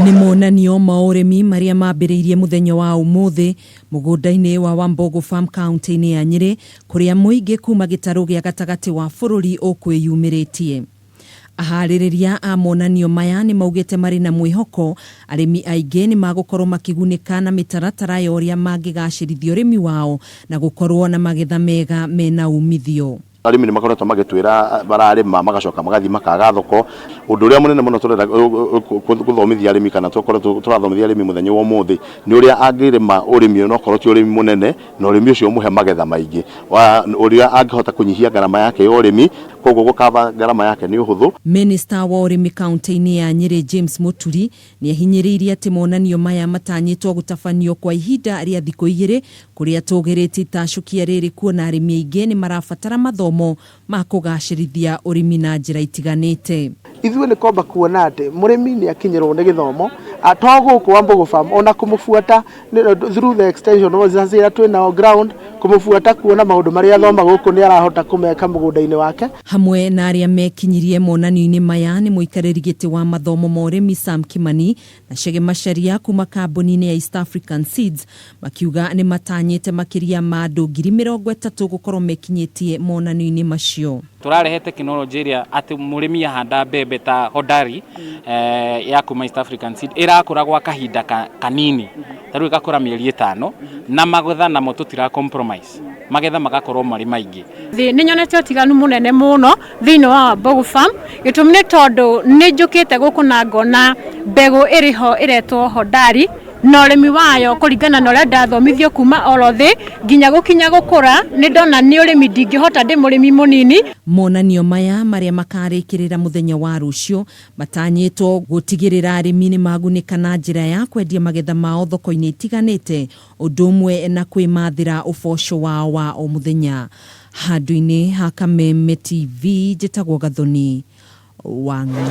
Nĩ monanio-ma urimi maria mambĩrĩirie muthenya wa umuthi mugunda-ini wa Wambugu farm kaunti-ini ya Nyeri kuria muingi kuma gĩtarũ gĩa gatagati wa bururi ũkwĩyumĩrĩtie. Aharĩrĩria a monanio maya nĩ maugĩte marĩ na mwihoko arĩmi aingĩ nĩ magũkorwo makĩgunĩka na mĩtaratara ya ũrĩa mangigacirithia ũrĩmi wao na gũkorwo na magetha mega mena umithio. Arĩmi nĩ makoretwo magĩtwĩra bararĩma magacoka magathi makaga thoko. Ũndũ ũrĩa mũnene mũno tũrenda gũthomithia arĩmi kana tũrathomithia arĩmi mũthenya wa ũmũthĩ nĩ ũrĩa angĩrĩma ũrĩmi no korwo ti ũrĩmi mũnene na ũrĩmi ũcio ũmũhe magetha maingĩ. Ũrĩa angĩhota kũnyihia garama yake ya ũrĩmi, koguo gũkaba garama yake nĩ ũhũthũ. Minister wa ũrĩmi kaunti-ini ya Nyeri James Muturi nĩ ahinyĩrĩirie atĩ monanio maya matanyĩtwo gũtabanio kwa ihinda rĩa thikũ 2 kũrĩa tũgĩrĩti tacukia rĩrĩ kuona arĩmi aingĩ nĩ marabatara mathomo ma kũgacĩrithia ũrĩmi na njĩra itiganĩte. Ithuĩ nĩ kwamba kuona atĩ mũrĩmi nĩ akinyĩrwo nĩ gĩthomo to gũkũ Wambugu farm ona kũmũbuata through the extension officers ĩrĩa twĩna on ground, kũmũbuata kuona maũndũ marĩa athoma gũkũ nĩ arahota kũmeka mũgũnda-inĩ wake. Hamwe na arĩa mekinyirie monanio-inĩ maya nĩ mũikarĩri gĩtĩ wa mathomo ma ũrĩmi Sam Kimani na Chege Macharia kuma kambuni-inĩ ya East African Seeds makiuga nĩ matanyĩte makiria ma andũ 30,000 gũkorwo mekinyĩtie monanio-inĩ macio. Tũrarehe teknolojĩ ĩrĩa atĩ mũrĩmi ahanda mbembe ta hodari ya kuma East African Seed ĩrakũra gwa kahinda kanini, tarĩu ĩgakũra mĩeri 5 na magetha namo tũtira compromise, magetha magakorwo marĩ maingĩ. Nĩ nyonete ũtiganu mũnene mũno thĩinĩ wa Wambugu farm, gĩtũmi nĩ tondũ nĩ njũkĩte gũkũ na ngona mbegũ ĩrĩho ĩretwo hodari na ũrĩmi wayo kũringana na ũrĩa ndathomithio kuma orothĩ nginya gũkinya gũkũra nĩ ndona nĩ ũrĩmi ndingĩhota ndĩ mũrĩmi mũnini. Monanio maya marĩa makarĩkĩrĩra mũthenya wa rũciũ matanyĩtwo gũtigĩrĩra arĩmi nĩ magunĩka na njĩra ya kwendia magetha mao thoko-inĩ itiganĩte ũndũ ũmwe na kwĩmathĩra ũboco wao wa o mũthenya. Handũ-inĩ ha Kameme TV njĩtagwo Gathoni Wanga.